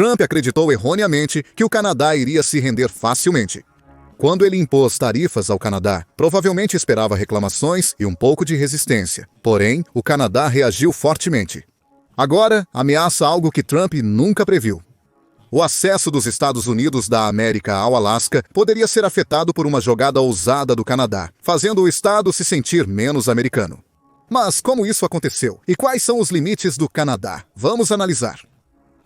Trump acreditou erroneamente que o Canadá iria se render facilmente. Quando ele impôs tarifas ao Canadá, provavelmente esperava reclamações e um pouco de resistência. Porém, o Canadá reagiu fortemente. Agora, ameaça algo que Trump nunca previu. O acesso dos Estados Unidos da América ao Alasca poderia ser afetado por uma jogada ousada do Canadá, fazendo o estado se sentir menos americano. Mas como isso aconteceu? E quais são os limites do Canadá? Vamos analisar.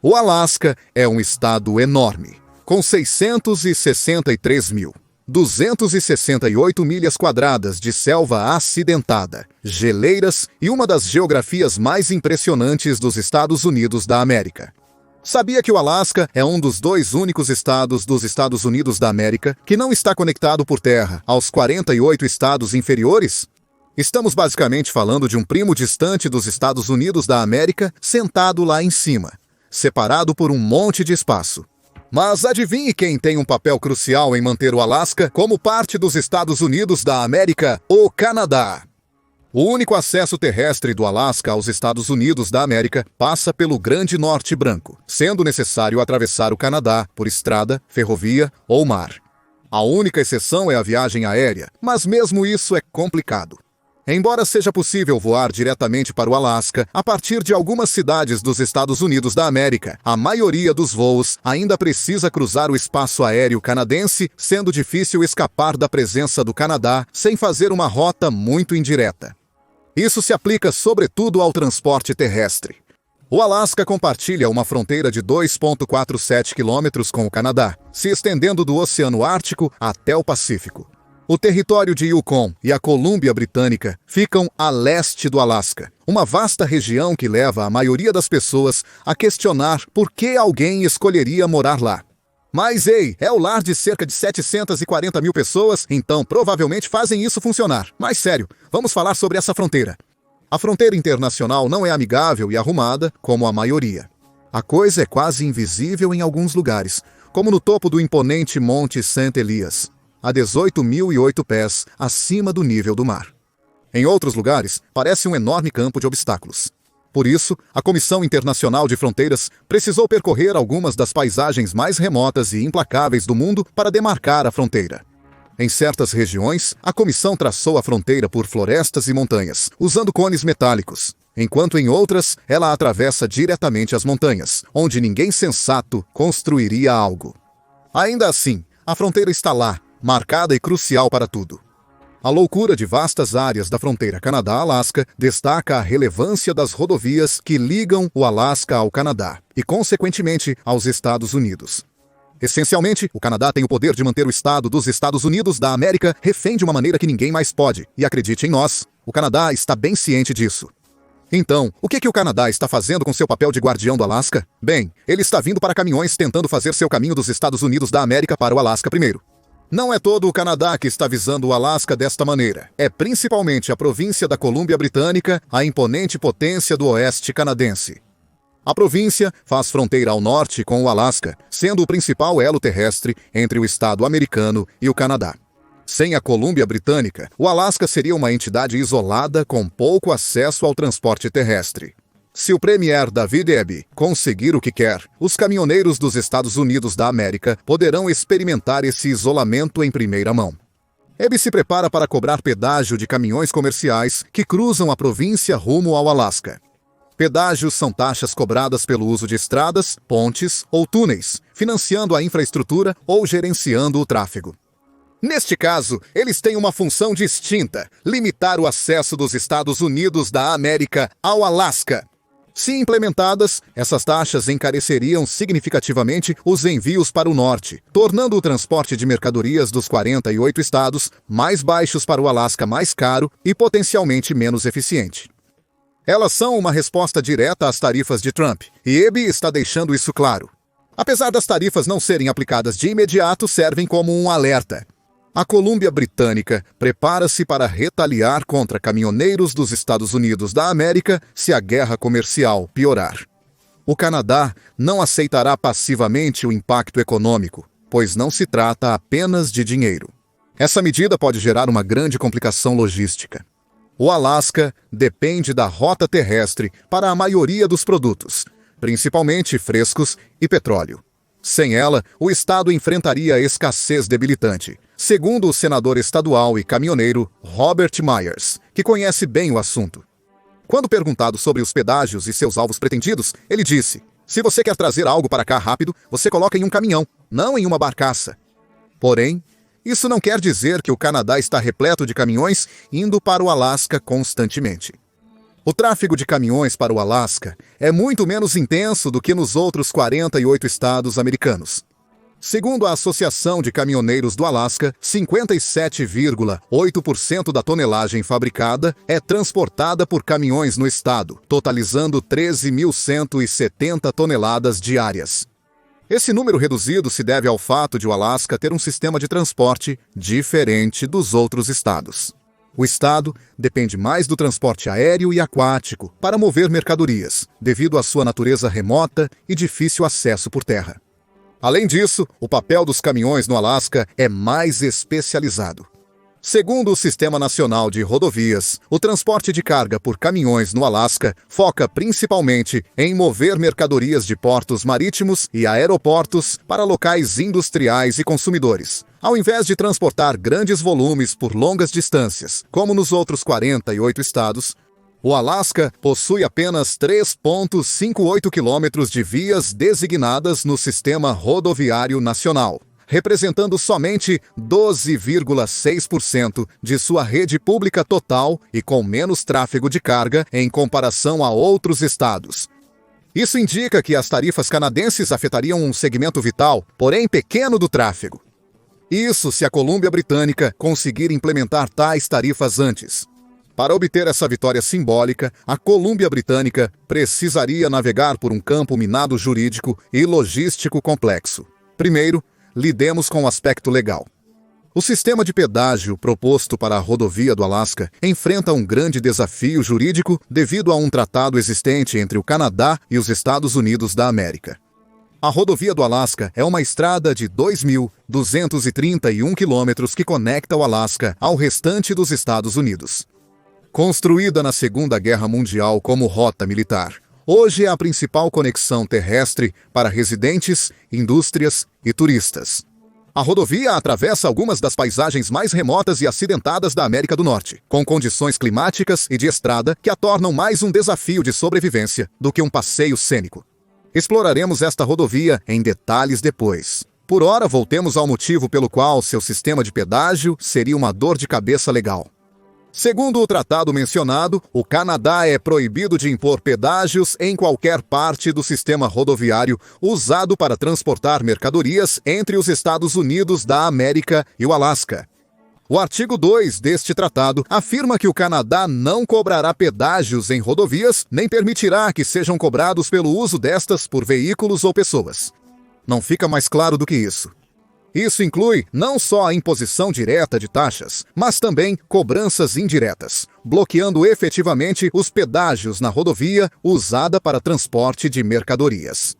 O Alasca é um estado enorme, com 663.268 milhas quadradas de selva acidentada, geleiras e uma das geografias mais impressionantes dos Estados Unidos da América. Sabia que o Alasca é um dos 2 únicos estados dos Estados Unidos da América que não está conectado por terra aos 48 estados inferiores? Estamos basicamente falando de um primo distante dos Estados Unidos da América sentado lá em cima, separado por um monte de espaço. Mas adivinhe quem tem um papel crucial em manter o Alasca como parte dos Estados Unidos da América? O Canadá. O único acesso terrestre do Alasca aos Estados Unidos da América passa pelo Grande Norte Branco, sendo necessário atravessar o Canadá por estrada, ferrovia ou mar. A única exceção é a viagem aérea, mas mesmo isso é complicado. Embora seja possível voar diretamente para o Alasca a partir de algumas cidades dos Estados Unidos da América, a maioria dos voos ainda precisa cruzar o espaço aéreo canadense, sendo difícil escapar da presença do Canadá sem fazer uma rota muito indireta. Isso se aplica sobretudo ao transporte terrestre. O Alasca compartilha uma fronteira de 2,47 quilômetros com o Canadá, se estendendo do Oceano Ártico até o Pacífico. O território de Yukon e a Colômbia Britânica ficam a leste do Alasca, uma vasta região que leva a maioria das pessoas a questionar por que alguém escolheria morar lá. Mas ei, é o lar de cerca de 740 mil pessoas, então provavelmente fazem isso funcionar. Mas sério, vamos falar sobre essa fronteira. A fronteira internacional não é amigável e arrumada como a maioria. A coisa é quase invisível em alguns lugares, como no topo do imponente Monte St. Elias, a 18.008 pés acima do nível do mar. Em outros lugares, parece um enorme campo de obstáculos. Por isso, a Comissão Internacional de Fronteiras precisou percorrer algumas das paisagens mais remotas e implacáveis do mundo para demarcar a fronteira. Em certas regiões, a comissão traçou a fronteira por florestas e montanhas, usando cones metálicos, enquanto em outras, ela atravessa diretamente as montanhas, onde ninguém sensato construiria algo. Ainda assim, a fronteira está lá, marcada e crucial para tudo. A loucura de vastas áreas da fronteira Canadá-Alasca destaca a relevância das rodovias que ligam o Alasca ao Canadá e, consequentemente, aos Estados Unidos. Essencialmente, o Canadá tem o poder de manter o Estado dos Estados Unidos da América refém de uma maneira que ninguém mais pode. E acredite em nós, o Canadá está bem ciente disso. Então, o que o Canadá está fazendo com seu papel de guardião do Alasca? Bem, ele está vindo para caminhões tentando fazer seu caminho dos Estados Unidos da América para o Alasca primeiro. Não é todo o Canadá que está visando o Alasca desta maneira. É principalmente a província da Colômbia Britânica, a imponente potência do oeste canadense. A província faz fronteira ao norte com o Alasca, sendo o principal elo terrestre entre o estado americano e o Canadá. Sem a Colômbia Britânica, o Alasca seria uma entidade isolada com pouco acesso ao transporte terrestre. Se o premier David Eby conseguir o que quer, os caminhoneiros dos Estados Unidos da América poderão experimentar esse isolamento em primeira mão. Eby se prepara para cobrar pedágio de caminhões comerciais que cruzam a província rumo ao Alasca. Pedágios são taxas cobradas pelo uso de estradas, pontes ou túneis, financiando a infraestrutura ou gerenciando o tráfego. Neste caso, eles têm uma função distinta: limitar o acesso dos Estados Unidos da América ao Alasca. Se implementadas, essas taxas encareceriam significativamente os envios para o norte, tornando o transporte de mercadorias dos 48 estados mais baixos para o Alasca mais caro e potencialmente menos eficiente. Elas são uma resposta direta às tarifas de Trump, e Eby está deixando isso claro. Apesar das tarifas não serem aplicadas de imediato, servem como um alerta. A Colômbia Britânica prepara-se para retaliar contra caminhoneiros dos Estados Unidos da América se a guerra comercial piorar. O Canadá não aceitará passivamente o impacto econômico, pois não se trata apenas de dinheiro. Essa medida pode gerar uma grande complicação logística. O Alasca depende da rota terrestre para a maioria dos produtos, principalmente frescos e petróleo. Sem ela, o estado enfrentaria escassez debilitante, segundo o senador estadual e caminhoneiro Robert Myers, que conhece bem o assunto. Quando perguntado sobre os pedágios e seus alvos pretendidos, ele disse: "Se você quer trazer algo para cá rápido, você coloca em um caminhão, não em uma barcaça." Porém, isso não quer dizer que o Canadá está repleto de caminhões indo para o Alasca constantemente. O tráfego de caminhões para o Alasca é muito menos intenso do que nos outros 48 estados americanos. Segundo a Associação de Caminhoneiros do Alasca, 57,8% da tonelagem fabricada é transportada por caminhões no estado, totalizando 13.170 toneladas diárias. Esse número reduzido se deve ao fato de o Alasca ter um sistema de transporte diferente dos outros estados. O estado depende mais do transporte aéreo e aquático para mover mercadorias, devido à sua natureza remota e difícil acesso por terra. Além disso, o papel dos caminhões no Alasca é mais especializado. Segundo o Sistema Nacional de Rodovias, o transporte de carga por caminhões no Alasca foca principalmente em mover mercadorias de portos marítimos e aeroportos para locais industriais e consumidores, ao invés de transportar grandes volumes por longas distâncias, como nos outros 48 estados. O Alasca possui apenas 3,58 quilômetros de vias designadas no Sistema Rodoviário Nacional, representando somente 12,6% de sua rede pública total e com menos tráfego de carga em comparação a outros estados. Isso indica que as tarifas canadenses afetariam um segmento vital, porém pequeno do tráfego. Isso se a Colômbia Britânica conseguir implementar tais tarifas antes. Para obter essa vitória simbólica, a Colômbia Britânica precisaria navegar por um campo minado jurídico e logístico complexo. Primeiro, lidemos com o aspecto legal. O sistema de pedágio proposto para a rodovia do Alasca enfrenta um grande desafio jurídico devido a um tratado existente entre o Canadá e os Estados Unidos da América. A rodovia do Alasca é uma estrada de 2.231 quilômetros que conecta o Alasca ao restante dos Estados Unidos. Construída na Segunda Guerra Mundial como rota militar, hoje é a principal conexão terrestre para residentes, indústrias e turistas. A rodovia atravessa algumas das paisagens mais remotas e acidentadas da América do Norte, com condições climáticas e de estrada que a tornam mais um desafio de sobrevivência do que um passeio cênico. Exploraremos esta rodovia em detalhes depois. Por ora, voltemos ao motivo pelo qual seu sistema de pedágio seria uma dor de cabeça legal. Segundo o tratado mencionado, o Canadá é proibido de impor pedágios em qualquer parte do sistema rodoviário usado para transportar mercadorias entre os Estados Unidos da América e o Alasca. O artigo 2 deste tratado afirma que o Canadá não cobrará pedágios em rodovias, nem permitirá que sejam cobrados pelo uso destas por veículos ou pessoas. Não fica mais claro do que isso. Isso inclui não só a imposição direta de taxas, mas também cobranças indiretas, bloqueando efetivamente os pedágios na rodovia usada para transporte de mercadorias.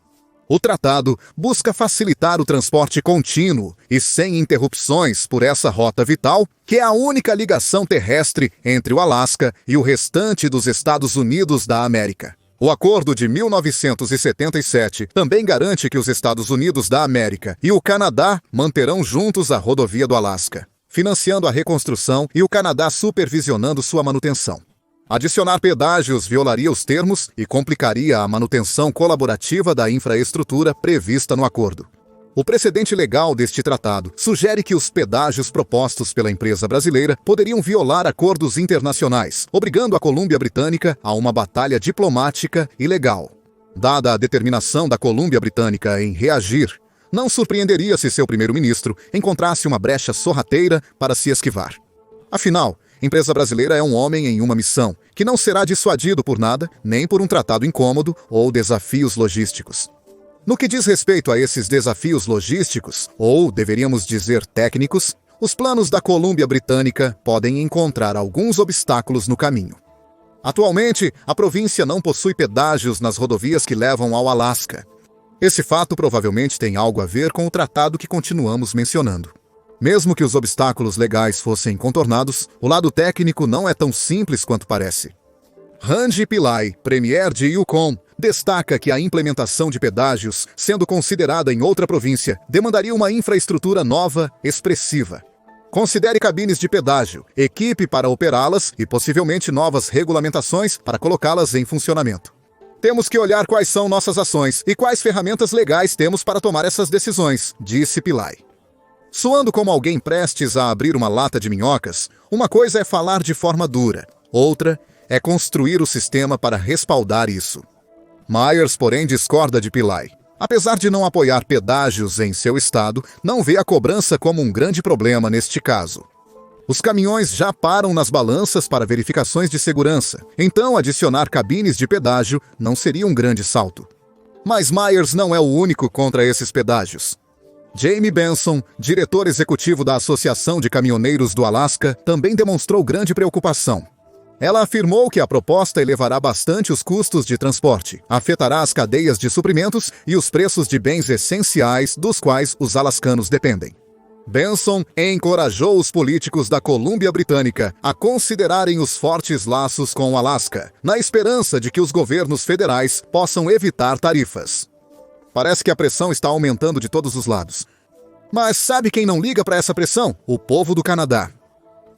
O tratado busca facilitar o transporte contínuo e sem interrupções por essa rota vital, que é a única ligação terrestre entre o Alasca e o restante dos Estados Unidos da América. O Acordo de 1977 também garante que os Estados Unidos da América e o Canadá manterão juntos a rodovia do Alasca, financiando a reconstrução e o Canadá supervisionando sua manutenção. Adicionar pedágios violaria os termos e complicaria a manutenção colaborativa da infraestrutura prevista no acordo. O precedente legal deste tratado sugere que os pedágios propostos pela empresa brasileira poderiam violar acordos internacionais, obrigando a Colômbia Britânica a uma batalha diplomática e legal. Dada a determinação da Colômbia Britânica em reagir, não surpreenderia se seu primeiro-ministro encontrasse uma brecha sorrateira para se esquivar. Afinal, a empresa brasileira é um homem em uma missão, que não será dissuadido por nada, nem por um tratado incômodo ou desafios logísticos. No que diz respeito a esses desafios logísticos, ou deveríamos dizer técnicos, os planos da Colômbia Britânica podem encontrar alguns obstáculos no caminho. Atualmente, a província não possui pedágios nas rodovias que levam ao Alasca. Esse fato provavelmente tem algo a ver com o tratado que continuamos mencionando. Mesmo que os obstáculos legais fossem contornados, o lado técnico não é tão simples quanto parece. Randy Pillai, premier de Yukon, destaca que a implementação de pedágios, sendo considerada em outra província, demandaria uma infraestrutura nova, expressiva. Considere cabines de pedágio, equipe para operá-las e possivelmente novas regulamentações para colocá-las em funcionamento. Temos que olhar quais são nossas ações e quais ferramentas legais temos para tomar essas decisões, disse Pillai. Soando como alguém prestes a abrir uma lata de minhocas, uma coisa é falar de forma dura, outra é construir o sistema para respaldar isso. Myers, porém, discorda de Pillai. Apesar de não apoiar pedágios em seu estado, não vê a cobrança como um grande problema neste caso. Os caminhões já param nas balanças para verificações de segurança, então adicionar cabines de pedágio não seria um grande salto. Mas Myers não é o único contra esses pedágios. Jamie Benson, diretor executivo da Associação de Caminhoneiros do Alasca, também demonstrou grande preocupação. Ela afirmou que a proposta elevará bastante os custos de transporte, afetará as cadeias de suprimentos e os preços de bens essenciais dos quais os alascanos dependem. Benson encorajou os políticos da Colômbia Britânica a considerarem os fortes laços com o Alasca, na esperança de que os governos federais possam evitar tarifas. Parece que a pressão está aumentando de todos os lados. Mas sabe quem não liga para essa pressão? O povo do Canadá.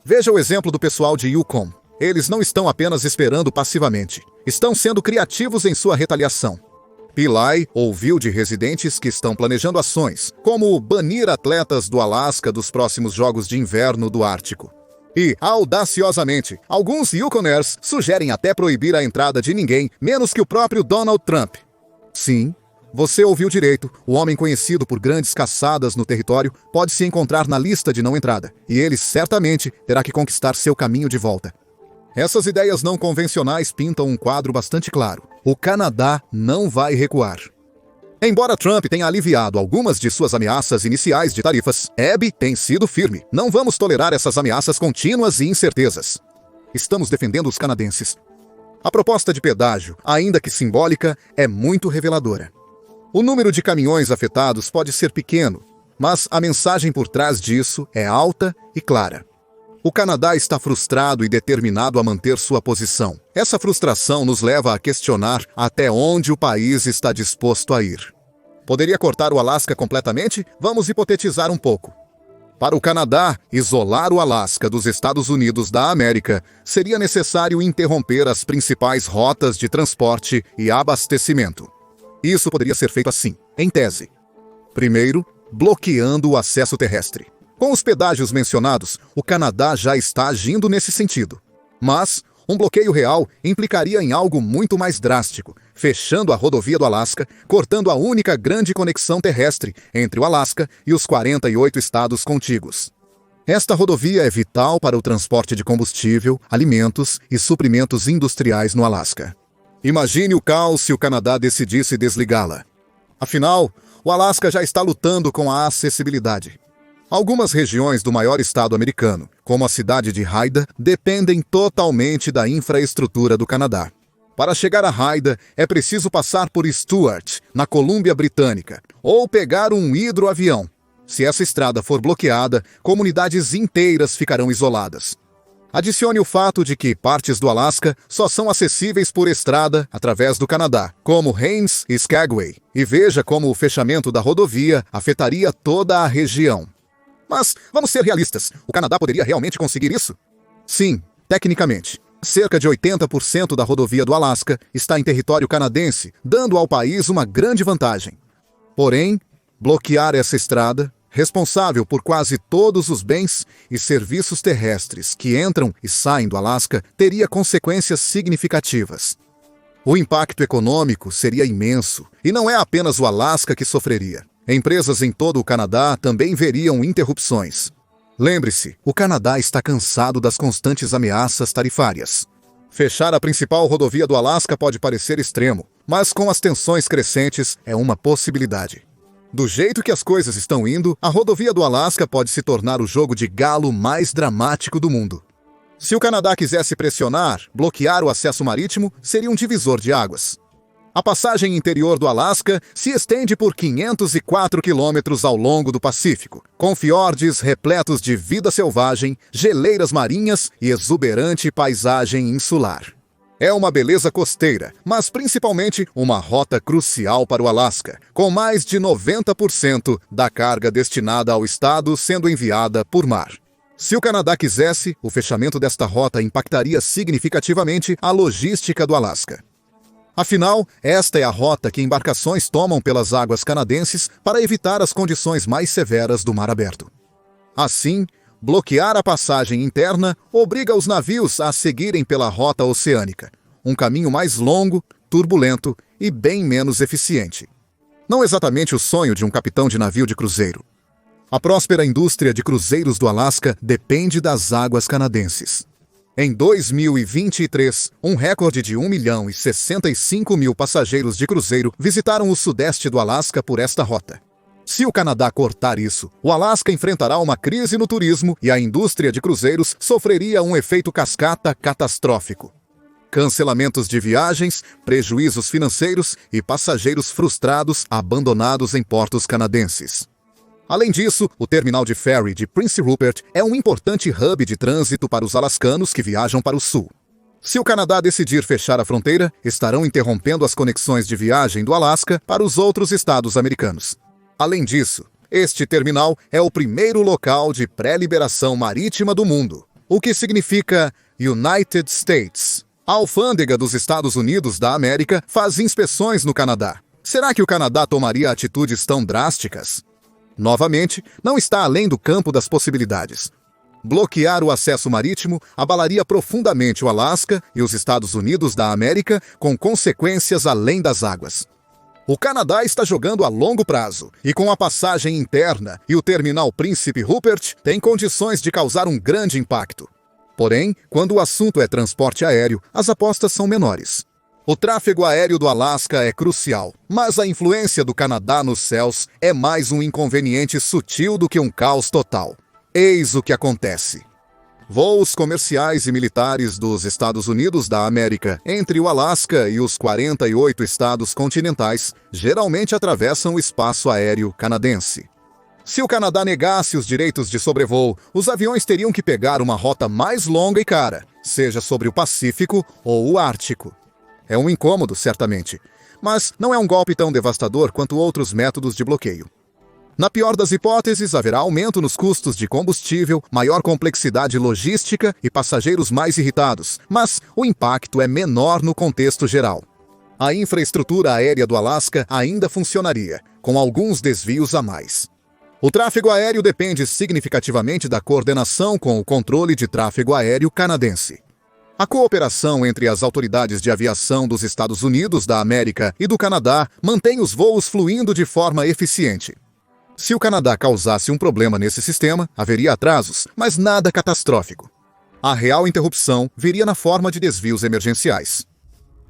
Veja o exemplo do pessoal de Yukon. Eles não estão apenas esperando passivamente. Estão sendo criativos em sua retaliação. Pillai ouviu de residentes que estão planejando ações, como banir atletas do Alasca dos próximos Jogos de Inverno do Ártico. E, audaciosamente, alguns Yukoners sugerem até proibir a entrada de ninguém, menos que o próprio Donald Trump. Sim, você ouviu direito. O homem conhecido por grandes caçadas no território pode se encontrar na lista de não entrada, e ele certamente terá que conquistar seu caminho de volta. Essas ideias não convencionais pintam um quadro bastante claro. O Canadá não vai recuar. Embora Trump tenha aliviado algumas de suas ameaças iniciais de tarifas, Abe tem sido firme. Não vamos tolerar essas ameaças contínuas e incertezas. Estamos defendendo os canadenses. A proposta de pedágio, ainda que simbólica, é muito reveladora. O número de caminhões afetados pode ser pequeno, mas a mensagem por trás disso é alta e clara. O Canadá está frustrado e determinado a manter sua posição. Essa frustração nos leva a questionar até onde o país está disposto a ir. Poderia cortar o Alasca completamente? Vamos hipotetizar um pouco. Para o Canadá, isolar o Alasca dos Estados Unidos da América seria necessário interromper as principais rotas de transporte e abastecimento. Isso poderia ser feito assim, em tese. Primeiro, bloqueando o acesso terrestre. Com os pedágios mencionados, o Canadá já está agindo nesse sentido. Mas um bloqueio real implicaria em algo muito mais drástico, fechando a rodovia do Alasca, cortando a única grande conexão terrestre entre o Alasca e os 48 estados contíguos. Esta rodovia é vital para o transporte de combustível, alimentos e suprimentos industriais no Alasca. Imagine o caos se o Canadá decidisse desligá-la. Afinal, o Alasca já está lutando com a acessibilidade. Algumas regiões do maior estado americano, como a cidade de Haida, dependem totalmente da infraestrutura do Canadá. Para chegar a Haida, é preciso passar por Stuart, na Colômbia Britânica, ou pegar um hidroavião. Se essa estrada for bloqueada, comunidades inteiras ficarão isoladas. Adicione o fato de que partes do Alasca só são acessíveis por estrada através do Canadá, como Haines e Skagway, e veja como o fechamento da rodovia afetaria toda a região. Mas vamos ser realistas, o Canadá poderia realmente conseguir isso? Sim, tecnicamente. Cerca de 80% da rodovia do Alasca está em território canadense, dando ao país uma grande vantagem. Porém, bloquear essa estrada, responsável por quase todos os bens e serviços terrestres que entram e saem do Alasca, teria consequências significativas. O impacto econômico seria imenso, e não é apenas o Alasca que sofreria. Empresas em todo o Canadá também veriam interrupções. Lembre-se, o Canadá está cansado das constantes ameaças tarifárias. Fechar a principal rodovia do Alasca pode parecer extremo, mas com as tensões crescentes é uma possibilidade. Do jeito que as coisas estão indo, a rodovia do Alasca pode se tornar o jogo de galo mais dramático do mundo. Se o Canadá quisesse pressionar, bloquear o acesso marítimo seria um divisor de águas. A passagem interior do Alasca se estende por 504 quilômetros ao longo do Pacífico, com fiordes repletos de vida selvagem, geleiras marinhas e exuberante paisagem insular. É uma beleza costeira, mas principalmente uma rota crucial para o Alasca, com mais de 90% da carga destinada ao estado sendo enviada por mar. Se o Canadá quisesse, o fechamento desta rota impactaria significativamente a logística do Alasca. Afinal, esta é a rota que embarcações tomam pelas águas canadenses para evitar as condições mais severas do mar aberto. Assim, bloquear a passagem interna obriga os navios a seguirem pela rota oceânica, um caminho mais longo, turbulento e bem menos eficiente. Não exatamente o sonho de um capitão de navio de cruzeiro. A próspera indústria de cruzeiros do Alasca depende das águas canadenses. Em 2023, um recorde de 1.065.000 passageiros de cruzeiro visitaram o sudeste do Alasca por esta rota. Se o Canadá cortar isso, o Alasca enfrentará uma crise no turismo e a indústria de cruzeiros sofreria um efeito cascata catastrófico. Cancelamentos de viagens, prejuízos financeiros e passageiros frustrados abandonados em portos canadenses. Além disso, o terminal de ferry de Prince Rupert é um importante hub de trânsito para os alascanos que viajam para o sul. Se o Canadá decidir fechar a fronteira, estarão interrompendo as conexões de viagem do Alasca para os outros estados americanos. Além disso, este terminal é o primeiro local de pré-liberação marítima do mundo, o que significa United States. A alfândega dos Estados Unidos da América faz inspeções no Canadá. Será que o Canadá tomaria atitudes tão drásticas? Novamente, não está além do campo das possibilidades. Bloquear o acesso marítimo abalaria profundamente o Alasca e os Estados Unidos da América, com consequências além das águas. O Canadá está jogando a longo prazo, e com a passagem interna e o terminal Príncipe Rupert, tem condições de causar um grande impacto. Porém, quando o assunto é transporte aéreo, as apostas são menores. O tráfego aéreo do Alasca é crucial, mas a influência do Canadá nos céus é mais um inconveniente sutil do que um caos total. Eis o que acontece. Voos comerciais e militares dos Estados Unidos da América entre o Alasca e os 48 estados continentais geralmente atravessam o espaço aéreo canadense. Se o Canadá negasse os direitos de sobrevoo, os aviões teriam que pegar uma rota mais longa e cara, seja sobre o Pacífico ou o Ártico. É um incômodo, certamente, mas não é um golpe tão devastador quanto outros métodos de bloqueio. Na pior das hipóteses, haverá aumento nos custos de combustível, maior complexidade logística e passageiros mais irritados, mas o impacto é menor no contexto geral. A infraestrutura aérea do Alasca ainda funcionaria, com alguns desvios a mais. O tráfego aéreo depende significativamente da coordenação com o controle de tráfego aéreo canadense. A cooperação entre as autoridades de aviação dos Estados Unidos da América e do Canadá mantém os voos fluindo de forma eficiente. Se o Canadá causasse um problema nesse sistema, haveria atrasos, mas nada catastrófico. A real interrupção viria na forma de desvios emergenciais.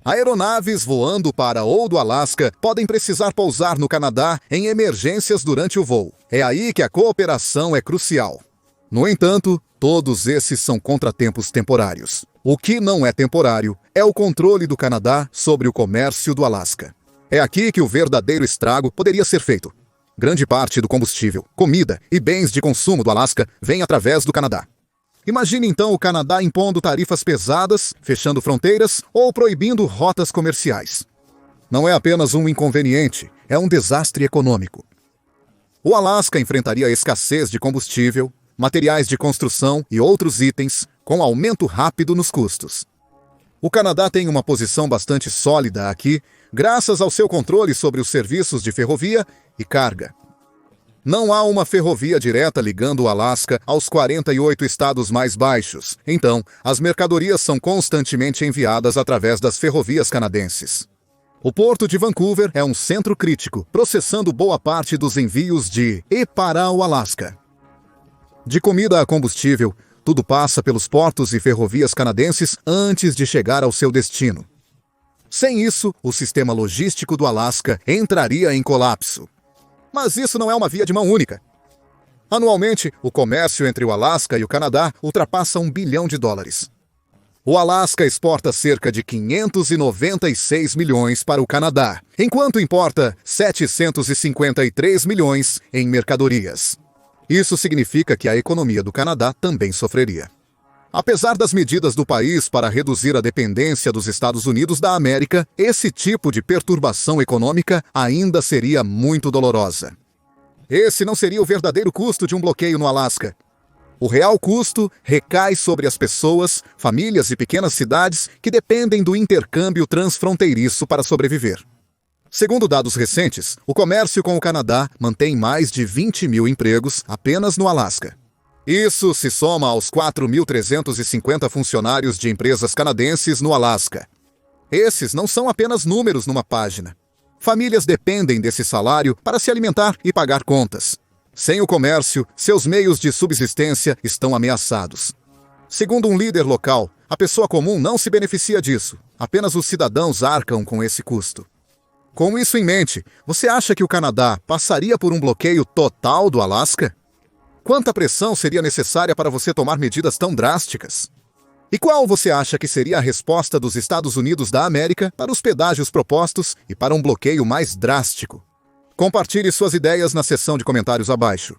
Aeronaves voando para ou do Alasca podem precisar pousar no Canadá em emergências durante o voo. É aí que a cooperação é crucial. No entanto, todos esses são contratempos temporários. O que não é temporário é o controle do Canadá sobre o comércio do Alasca. É aqui que o verdadeiro estrago poderia ser feito. Grande parte do combustível, comida e bens de consumo do Alasca vem através do Canadá. Imagine então o Canadá impondo tarifas pesadas, fechando fronteiras ou proibindo rotas comerciais. Não é apenas um inconveniente, é um desastre econômico. O Alasca enfrentaria a escassez de combustível, materiais de construção e outros itens, com aumento rápido nos custos. O Canadá tem uma posição bastante sólida aqui, graças ao seu controle sobre os serviços de ferrovia e carga. Não há uma ferrovia direta ligando o Alasca aos 48 estados mais baixos, então as mercadorias são constantemente enviadas através das ferrovias canadenses. O porto de Vancouver é um centro crítico, processando boa parte dos envios de e para o Alasca. De comida a combustível, tudo passa pelos portos e ferrovias canadenses antes de chegar ao seu destino. Sem isso, o sistema logístico do Alasca entraria em colapso. Mas isso não é uma via de mão única. Anualmente, o comércio entre o Alasca e o Canadá ultrapassa $1 bilhão. O Alasca exporta cerca de 596 milhões para o Canadá, enquanto importa 753 milhões em mercadorias. Isso significa que a economia do Canadá também sofreria. Apesar das medidas do país para reduzir a dependência dos Estados Unidos da América, esse tipo de perturbação econômica ainda seria muito dolorosa. Esse não seria o verdadeiro custo de um bloqueio no Alasca. O real custo recai sobre as pessoas, famílias e pequenas cidades que dependem do intercâmbio transfronteiriço para sobreviver. Segundo dados recentes, o comércio com o Canadá mantém mais de 20 mil empregos apenas no Alasca. Isso se soma aos 4.350 funcionários de empresas canadenses no Alasca. Esses não são apenas números numa página. Famílias dependem desse salário para se alimentar e pagar contas. Sem o comércio, seus meios de subsistência estão ameaçados. Segundo um líder local, a pessoa comum não se beneficia disso. Apenas os cidadãos arcam com esse custo. Com isso em mente, você acha que o Canadá passaria por um bloqueio total do Alasca? Quanta pressão seria necessária para você tomar medidas tão drásticas? E qual você acha que seria a resposta dos Estados Unidos da América para os pedágios propostos e para um bloqueio mais drástico? Compartilhe suas ideias na seção de comentários abaixo.